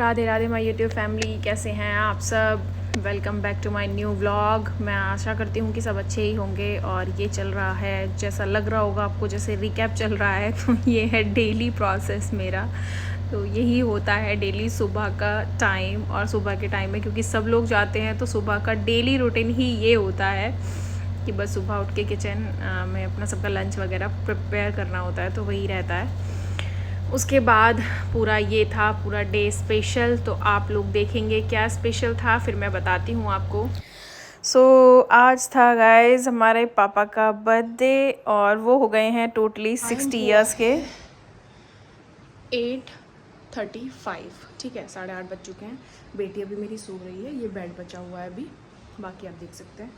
Radhe Radhe my YouTube family, कैसे हैं आप सब। Welcome back to my new vlog. मैं आशा करती हूँ कि सब अच्छे ही होंगे। और ये चल रहा है, जैसा लग रहा होगा आपको जैसे रिकैप चल रहा है, तो ये है डेली प्रोसेस मेरा। तो यही होता है डेली सुबह का टाइम। और सुबह के टाइम में क्योंकि सब लोग जाते हैं तो सुबह का डेली रूटीन ही ये होता है कि बस सुबह उठ के किचन में अपना सबका लंच वगैरह प्रिपेयर करना होता है, तो वही रहता है। उसके बाद पूरा ये था पूरा डे स्पेशल, तो आप लोग देखेंगे क्या स्पेशल था, फिर मैं बताती हूँ आपको। सो आज था गाइज हमारे पापा का बर्थडे, और वो हो गए हैं टोटली 60 ईयर्स के। 8:35, ठीक है, 8:30 बज चुके हैं। बेटी अभी मेरी सो रही है, ये बेड बचा हुआ है अभी, बाकी आप देख सकते हैं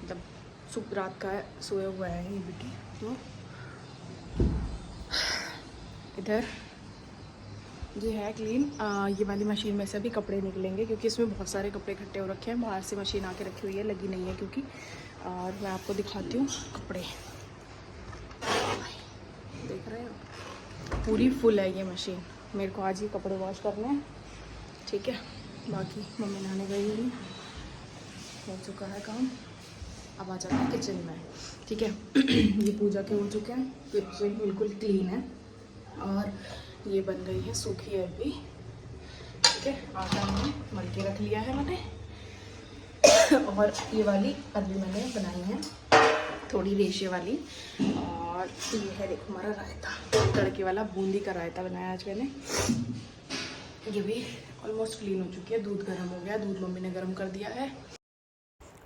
मतलब सुबह रात का सोया हुआ है ये बेटी। तो इधर ये है क्लीन। ये वाली मशीन में से भी कपड़े निकलेंगे क्योंकि इसमें बहुत सारे कपड़े इकट्ठे हो रखे हैं। बाहर से मशीन आके रखी हुई है, लगी नहीं है क्योंकि। और मैं आपको दिखाती हूँ कपड़े, देख रहे हो पूरी फुल है ये मशीन। मेरे को आज ही कपड़े वॉश करने हैं, ठीक है। बाकी मम्मी नहाने गई हुई, हो चुका है काम। अब आ जाते हैं किचन में, ठीक है। ये पूजा के हो चुके हैं, किचन बिल्कुल क्लीन है। और ये बन गई है सूखी है अभी, ठीक है। आटा मैंने मल के रख लिया है मैंने। और ये वाली अभी मैंने बनाई है थोड़ी रेशे वाली। और ये है देखो हमारा रायता, तड़के वाला बूंदी का रायता बनाया आज मैंने। ये भी ऑलमोस्ट क्लीन हो चुकी है। दूध गर्म हो गया, दूध मम्मी ने गर्म कर दिया है।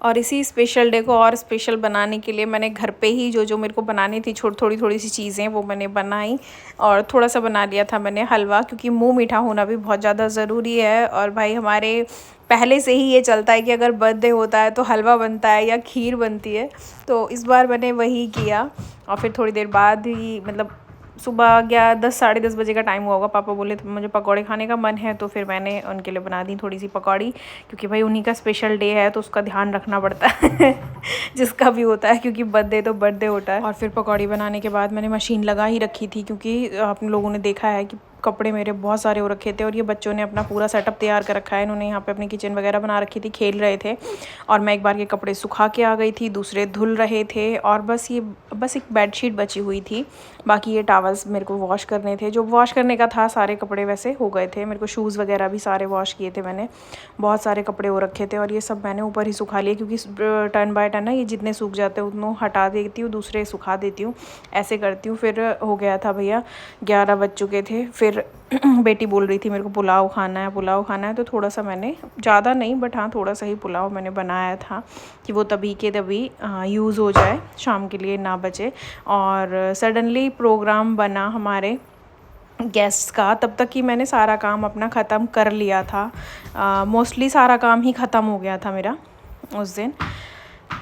और इसी स्पेशल डे को और स्पेशल बनाने के लिए मैंने घर पे ही जो मेरे को बनानी थी थोड़ी सी चीज़ें वो मैंने बनाई। और थोड़ा सा बना लिया था मैंने हलवा, क्योंकि मुंह मीठा होना भी बहुत ज़्यादा ज़रूरी है। और भाई हमारे पहले से ही ये चलता है कि अगर बर्थडे होता है तो हलवा बनता है या खीर बनती है। तो इस बार मैंने वही किया। और फिर थोड़ी देर बाद ही मतलब सुबह 10 साढ़े 10 बजे का टाइम हुआ होगा, पापा बोले तो मुझे पकौड़े खाने का मन है, तो फिर मैंने उनके लिए बना दी थोड़ी सी पकौड़ी। क्योंकि भाई उन्हीं का स्पेशल डे है तो उसका ध्यान रखना पड़ता है। जिसका भी होता है, क्योंकि बर्थडे तो बर्थडे होता है। और फिर पकौड़ी बनाने के बाद मैंने मशीन लगा ही रखी थी, क्योंकि आप लोगों ने देखा है कि कपड़े मेरे बहुत सारे हो रखे थे। और ये बच्चों ने अपना पूरा सेटअप तैयार कर रखा है, इन्होंने यहाँ पे अपनी किचन वगैरह बना रखी थी, खेल रहे थे। और मैं एक बार के कपड़े सुखा के आ गई थी, दूसरे धुल रहे थे। और बस एक बेडशीट बची हुई थी, बाकी ये टॉवल्स मेरे को वॉश करने थे। जो वॉश करने का था सारे कपड़े वैसे हो गए थे। मेरे को शूज़ वगैरह भी सारे वॉश किए थे मैंने, बहुत सारे कपड़े हो रखे थे। और ये सब मैंने ऊपर ही सुखा लिए, क्योंकि टर्न बाय टर्न ना ये जितने सूख जाते हैं उतनों हटा देती हूँ, दूसरे सुखा देती हूँ, ऐसे करती हूँ। फिर हो गया था भैया 11 बज चुके थे। फिर बेटी बोल रही थी मेरे को पुलाव खाना है, तो थोड़ा सा मैंने, ज़्यादा नहीं बट हाँ थोड़ा सा ही पुलाव मैंने बनाया था कि वो तभी के तभी यूज़ हो जाए, शाम के लिए ना बचे। और सडनली प्रोग्राम बना हमारे गेस्ट्स का, तब तक कि मैंने सारा काम अपना ख़त्म कर लिया था। मोस्टली सारा काम ही ख़त्म हो गया था मेरा उस दिन।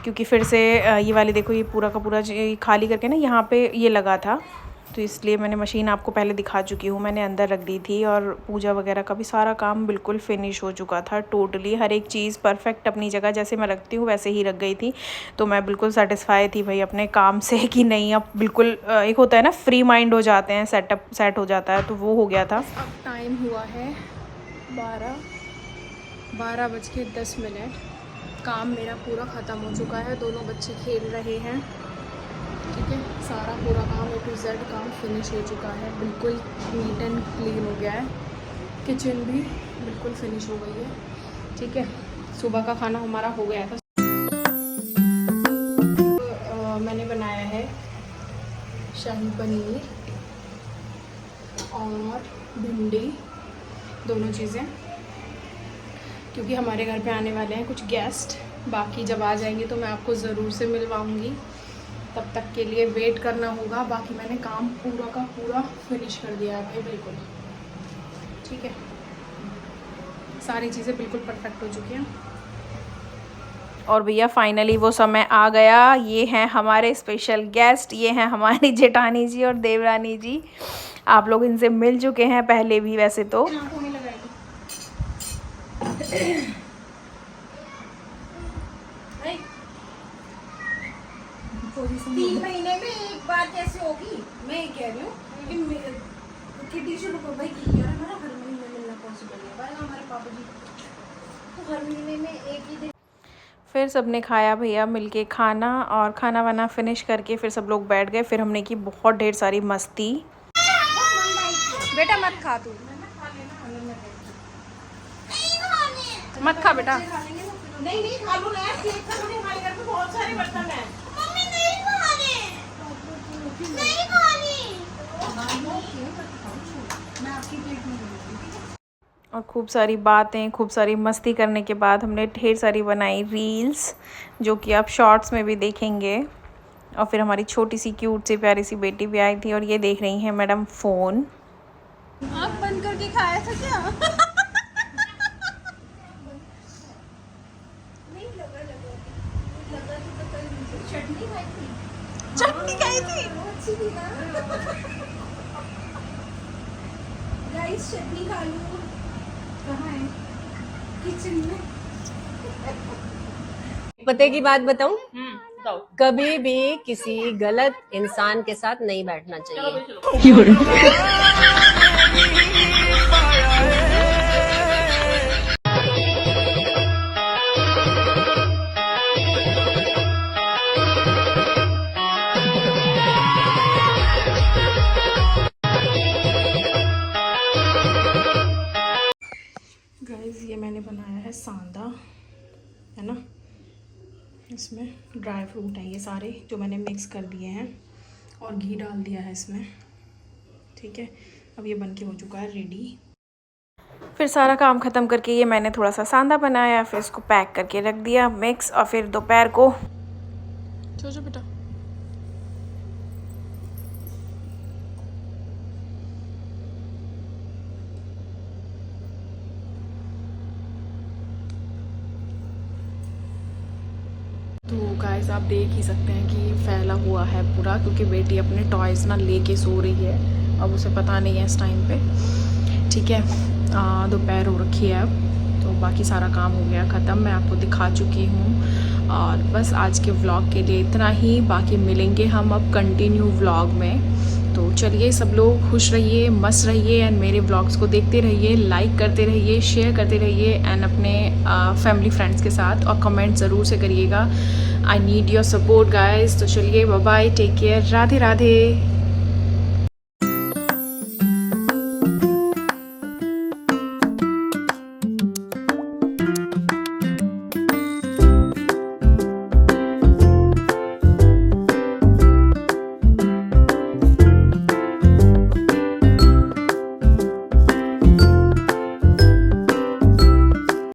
क्योंकि फिर से ये वाली देखो, ये पूरा का पूरा खाली करके ना यहाँ पे ये लगा था, तो इसलिए मैंने मशीन आपको पहले दिखा चुकी हूँ, मैंने अंदर रख दी थी। और पूजा वगैरह का भी सारा काम बिल्कुल फिनिश हो चुका था, टोटली हर एक चीज़ परफेक्ट अपनी जगह जैसे मैं रखती हूँ वैसे ही रख गई थी। तो मैं बिल्कुल सेटिस्फाई थी भाई अपने काम से कि नहीं, अब बिल्कुल एक होता है ना फ्री माइंड हो जाते हैं, सेट हो जाता है, तो वो हो गया था। अब टाइम हुआ है 12:10। काम मेरा पूरा ख़त्म हो चुका है, दोनों बच्चे खेल रहे हैं, ठीक है। सारा पूरा काम A to Z काम फिनिश हो चुका है, बिल्कुल नीट एंड क्लीन हो गया है। किचन भी बिल्कुल फिनिश हो गई है, ठीक है। सुबह का खाना हमारा हो गया था। मैंने बनाया है शाही पनीर और भिंडी, दोनों चीज़ें, क्योंकि हमारे घर पे आने वाले हैं कुछ गेस्ट। बाकी जब आ जाएंगे तो मैं आपको ज़रूर से मिलवाऊंगी, तब तक के लिए वेट करना होगा। बाकी मैंने काम पूरा का पूरा फिनिश कर दिया है भाई, बिल्कुल ठीक है। सारी चीज़ें बिल्कुल परफेक्ट हो चुकी हैं। और भैया फाइनली वो समय आ गया। ये हैं हमारे स्पेशल गेस्ट, ये हैं हमारी जेठानी जी और देवरानी जी। आप लोग इनसे मिल चुके हैं पहले भी वैसे तो। 3 महीने में एक बार कैसे होगी, मैं ये कह रही हूँ कि किटी से लोग भाई की यार हमारा हर महीने मिलना पॉसिबल है भाई हमारे पापा जी तो हर महीने में एक ही दिन। फिर सबने खाया भैया मिलके खाना, और खाना वाना फिनिश करके फिर सब लोग बैठ गए। फिर हमने की बहुत ढेर सारी मस्ती। बेटा मत खा तू, मत खा बेटा। नहीं नहीं खा लो ना यार, केक खा लो, हमारे घर पे बहुत सारे बर्तन हैं। मम्मी नहीं खाने, नहीं खाने। मैं आपकी प्लेट में दूंगी। और खूब सारी बातें, खूब सारी मस्ती करने के बाद हमने ढेर सारी बनाई रील्स, जो कि आप शॉर्ट्स में भी देखेंगे। और फिर हमारी छोटी सी क्यूट सी प्यारी सी बेटी भी आई थी, और ये देख रही हैं मैडम फ़ोन। आप बंद करके खाया था क्या? चटनी खाई थी। अच्छी थी ना? गाइस चटनी खा लो। कहाँ है? किचन में। पते की बात बताऊं, कभी भी किसी गलत इंसान के साथ नहीं बैठना चाहिए। गाइस ये मैंने बनाया है सांदा, है ना। इसमें ड्राई फ्रूट है ये सारे जो मैंने मिक्स कर दिए हैं, और घी डाल दिया है इसमें। ठीक है, अब ये बन के हो चुका है रेडी। फिर सारा काम ख़त्म करके ये मैंने थोड़ा सा सांदा बनाया, फिर इसको पैक करके रख दिया मिक्स। और फिर दोपहर को जो बेटा तो गाइस आप देख ही सकते हैं कि फैला हुआ है पूरा, क्योंकि बेटी अपने टॉयज़ ना लेके सो रही है। अब उसे पता नहीं है इस टाइम पे। ठीक है, दोपहर हो रखी है अब, तो बाकी सारा काम हो गया ख़त्म। मैं आपको दिखा चुकी हूँ, और बस आज के व्लॉग के लिए इतना ही। बाकी मिलेंगे हम अब कंटिन्यू व्लॉग में। तो चलिए सब लोग खुश रहिए, मस्त रहिए, एंड मेरे व्लॉग्स को देखते रहिए, लाइक करते रहिए, शेयर करते रहिए, एंड अपने फैमिली फ्रेंड्स के साथ, और कमेंट ज़रूर से करिएगा। I need your support guys. तो चलिए bye bye, take care, Radhe Radhe.